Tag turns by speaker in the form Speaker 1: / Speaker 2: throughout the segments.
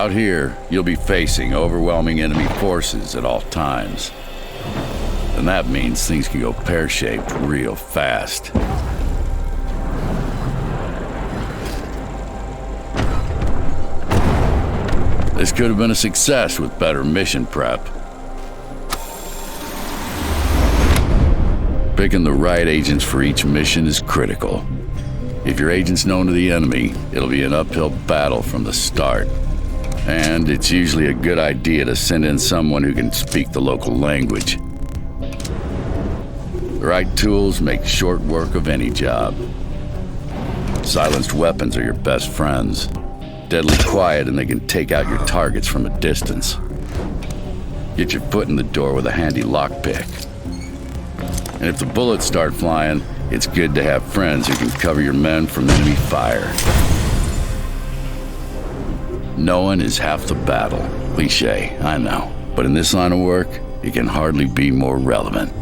Speaker 1: Out here, you'll be facing overwhelming enemy forces at all times. And that means things can go pear-shaped real fast. This could have been a success with better mission prep. Picking the right agents for each mission is critical. If your agent's known to the enemy, it'll be an uphill battle from the start. And it's usually a good idea to send in someone who can speak the local language. The right tools make short work of any job. Silenced weapons are your best friends. Deadly quiet and they can take out your targets from a distance. Get your foot in the door with a handy lockpick. And if the bullets start flying, it's good to have friends who can cover your men from enemy fire. Knowing is half the battle. Cliché, I know. But in this line of work, it can hardly be more relevant.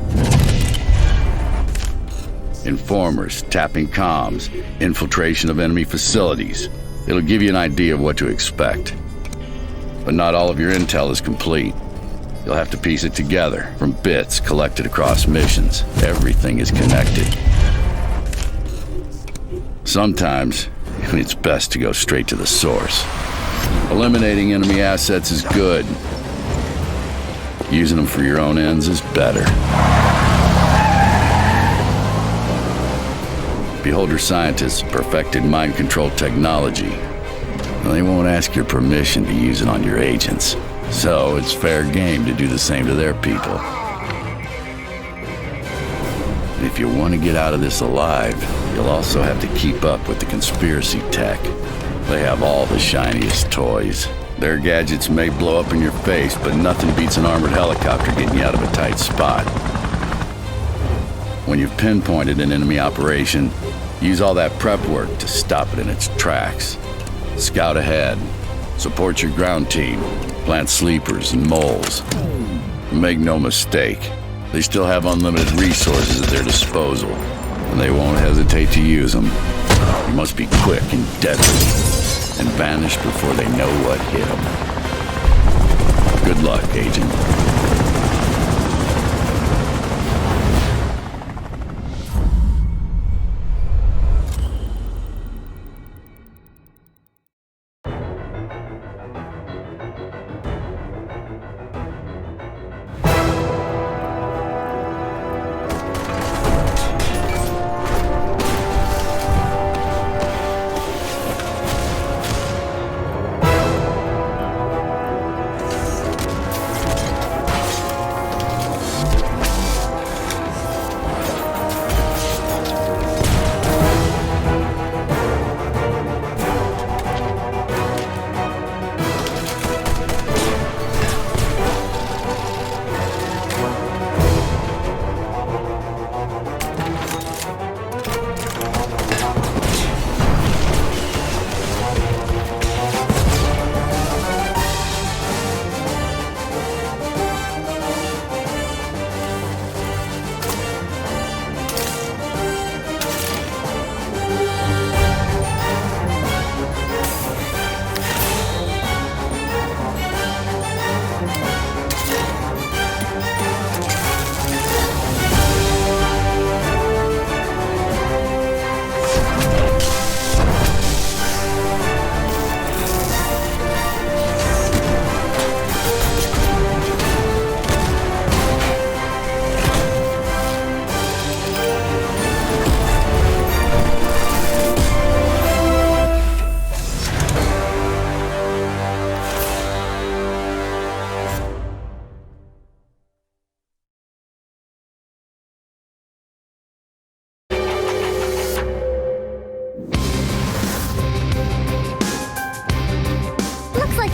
Speaker 1: Informers, tapping comms, infiltration of enemy facilities. It'll give you an idea of what to expect. But not all of your intel is complete. You'll have to piece it together from bits collected across missions. Everything is connected. Sometimes, it's best to go straight to the source. Eliminating enemy assets is good. Using them for your own ends is better. Beholder scientists perfected mind control technology. They won't ask your permission to use it on your agents. So it's fair game to do the same to their people. And if you want to get out of this alive, you'll also have to keep up with the conspiracy tech. They have all the shiniest toys. Their gadgets may blow up in your face, but nothing beats an armored helicopter getting you out of a tight spot. When you've pinpointed an enemy operation, use all that prep work to stop it in its tracks. Scout ahead. Support your ground team. Plant sleepers and moles. Make no mistake, they still have unlimited resources at their disposal, and they won't hesitate to use them. You must be quick and deadly, and vanish before they know what hit them. Good luck, Agent.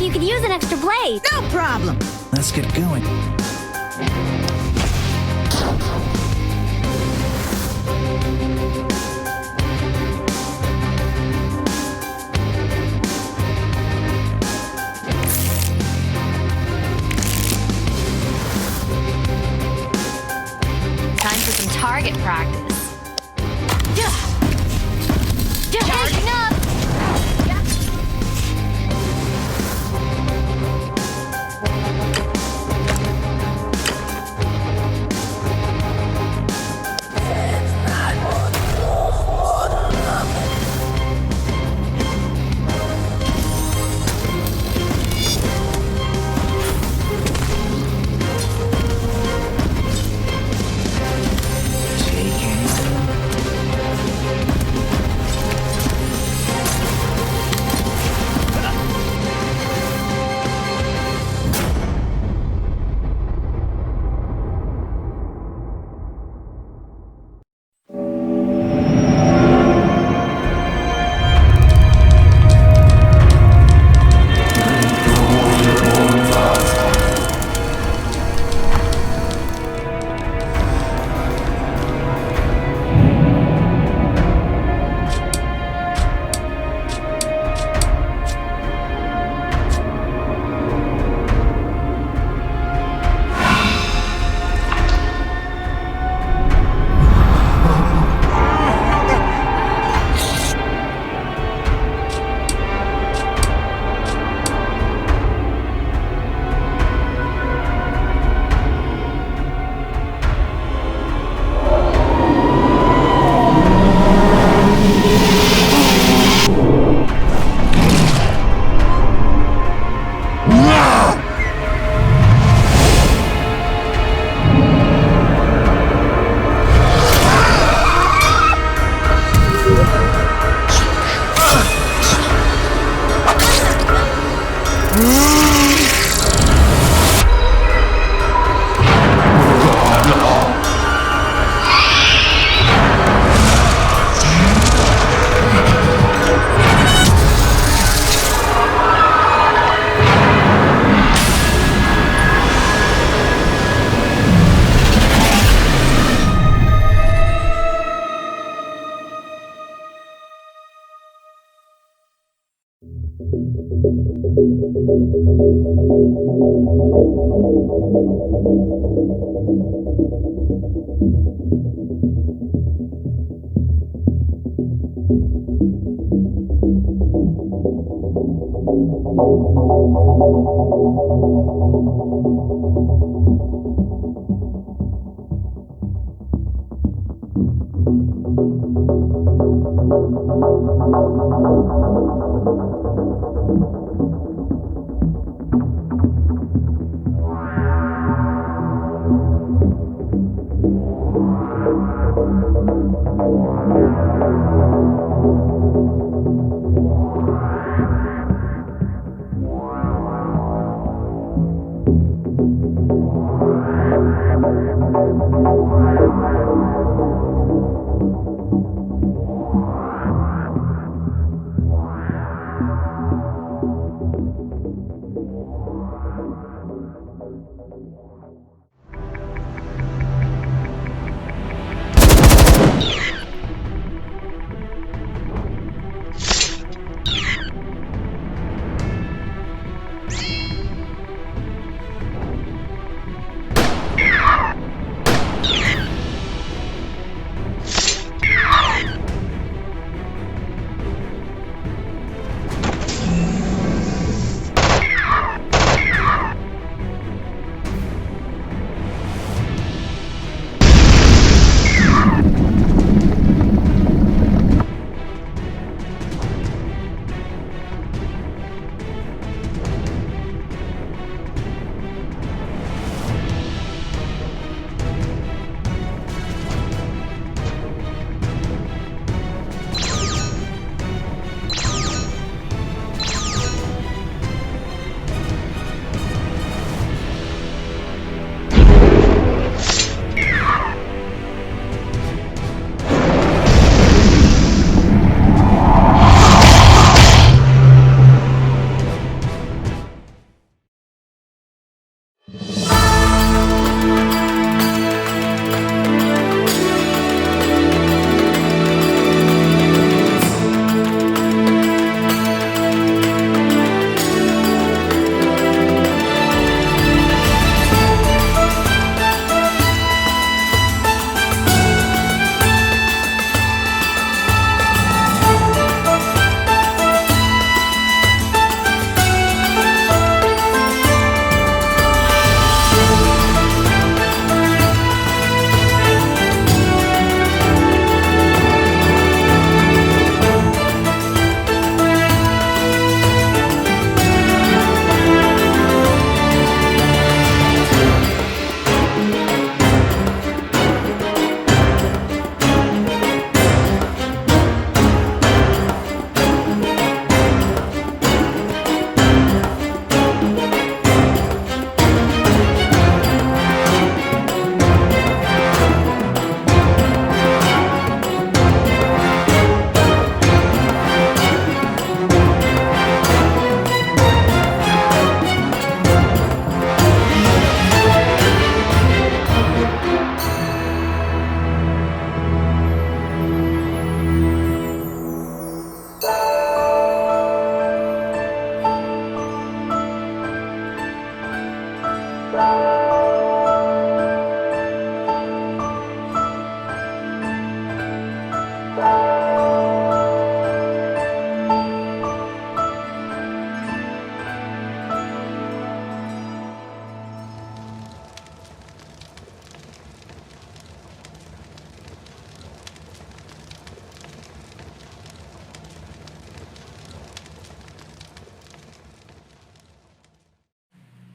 Speaker 2: You could use an extra blade.
Speaker 3: No problem.
Speaker 4: Let's get going.
Speaker 2: Time for some target practice. Charging up!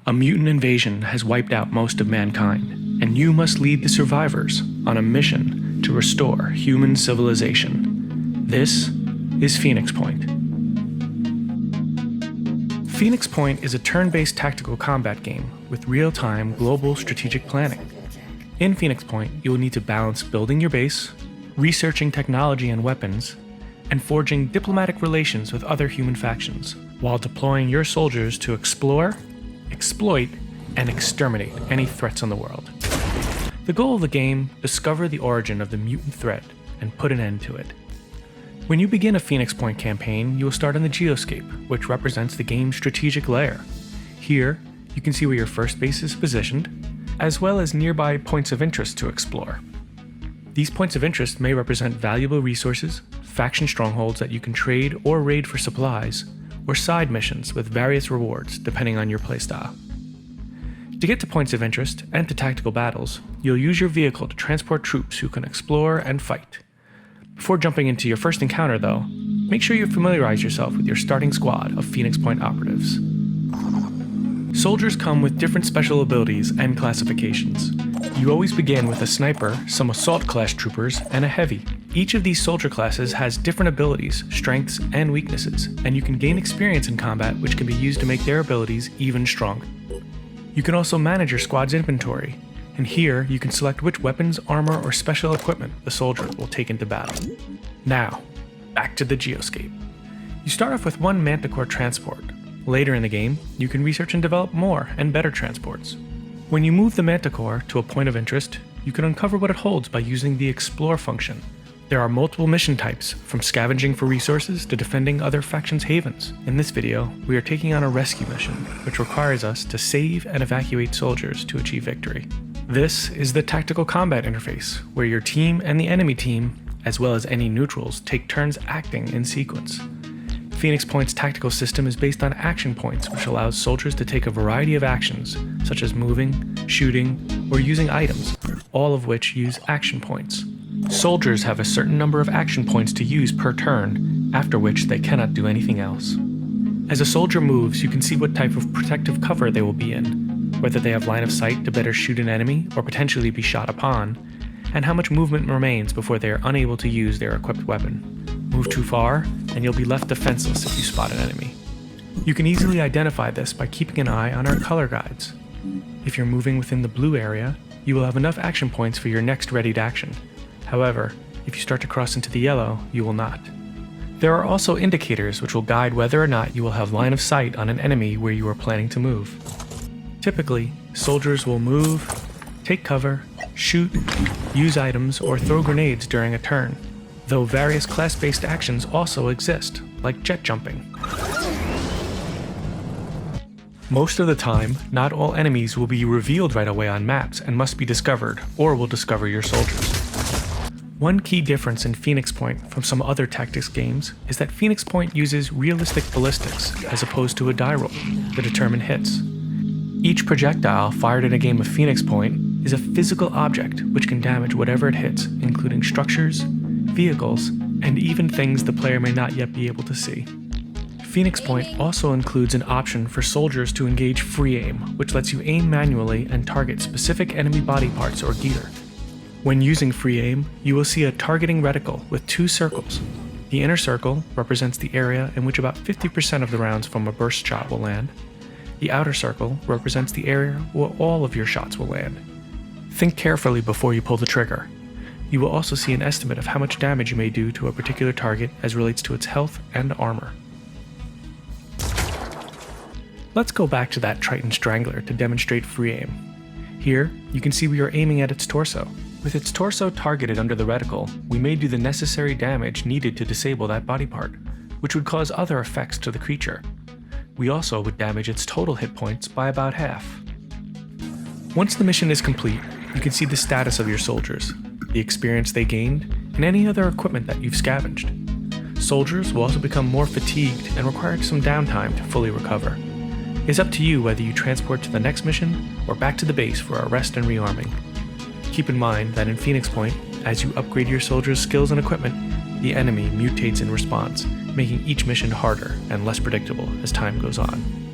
Speaker 3: A mutant invasion has wiped out most of mankind, and you must lead the survivors on a mission to restore human civilization. This is Phoenix Point. Phoenix Point is a turn-based tactical combat game with real-time global strategic planning. In Phoenix Point, you will need to balance building your base, researching technology and weapons, and forging diplomatic relations with other human factions, while deploying your soldiers to explore, exploit, and exterminate any threats on the world. The goal of the game: discover the origin of the mutant threat and put an end to it. When you begin a Phoenix Point campaign, you will start in the Geoscape, which represents the game's strategic layer. Here, you can see where your first base is positioned, as well as nearby points of interest to explore. These points of interest may represent valuable resources, faction strongholds that you can trade or raid for supplies, or side missions with various rewards depending on your playstyle. To get to points of interest and to tactical battles, you'll use your vehicle to transport troops who can explore and fight. Before jumping into your first encounter though, make sure you familiarize yourself with your starting squad of Phoenix Point operatives. Soldiers come with different special abilities and classifications. You always begin with a sniper, some assault class troopers, and a heavy. Each of these soldier classes has different abilities, strengths, and weaknesses, and you can gain experience in combat which can be used to make their abilities even stronger. You can also manage your squad's inventory, and here you can select which weapons, armor, or special equipment the soldier will take into battle. Now, back to the geoscape. You start off with one Manticore transport. Later in the game, you can research and develop more and better transports. When you move the Manticore to a point of interest, you can uncover what it holds by using the Explore function. There are multiple mission types, from scavenging for resources to defending other factions' havens. In this video, we are taking on a rescue mission, which requires us to save and evacuate soldiers to achieve victory. This is the tactical combat interface, where your team and the enemy team, as well as any neutrals, take turns acting in sequence. Phoenix Point's tactical system is based on action points, which allows soldiers to take a variety of actions, such as moving, shooting, or using items, all of which use action points. Soldiers have a certain number of action points to use per turn, after which they cannot do anything else. As a soldier moves, you can see what type of protective cover they will be in, whether they have line of sight to better shoot an enemy or potentially be shot upon, and how much movement remains before they are unable to use their equipped weapon. Move too far, and you'll be left defenseless if you spot an enemy. You can easily identify this by keeping an eye on our color guides. If you're moving within the blue area, you will have enough action points for your next readied action. However, if you start to cross into the yellow, you will not. There are also indicators which will guide whether or not you will have line of sight on an enemy where you are planning to move. Typically, soldiers will move, take cover, shoot, use items, or throw grenades during a turn, though various class-based actions also exist, like jet jumping. Most of the time, not all enemies will be revealed right away on maps and must be discovered, or will discover your soldiers. One key difference in Phoenix Point from some other tactics games is that Phoenix Point uses realistic ballistics as opposed to a die roll to determine hits. Each projectile fired in a game of Phoenix Point is a physical object which can damage whatever it hits, including structures, vehicles, and even things the player may not yet be able to see. Phoenix Point also includes an option for soldiers to engage free aim, which lets you aim manually and target specific enemy body parts or gear. When using free aim, you will see a targeting reticle with two circles. The inner circle represents the area in which about 50% of the rounds from a burst shot will land. The outer circle represents the area where all of your shots will land. Think carefully before you pull the trigger. You will also see an estimate of how much damage you may do to a particular target as relates to its health and armor. Let's go back to that Triton Strangler to demonstrate free aim. Here, you can see we are aiming at its torso. With its torso targeted under the reticle, we may do the necessary damage needed to disable that body part, which would cause other effects to the creature. We also would damage its total hit points by about half. Once the mission is complete, you can see the status of your soldiers, the experience they gained, and any other equipment that you've scavenged. Soldiers will also become more fatigued and require some downtime to fully recover. It's up to you whether you transport to the next mission or back to the base for a rest and rearming. Keep in mind that in Phoenix Point, as you upgrade your soldiers' skills and equipment, the enemy mutates in response, making each mission harder and less predictable as time goes on.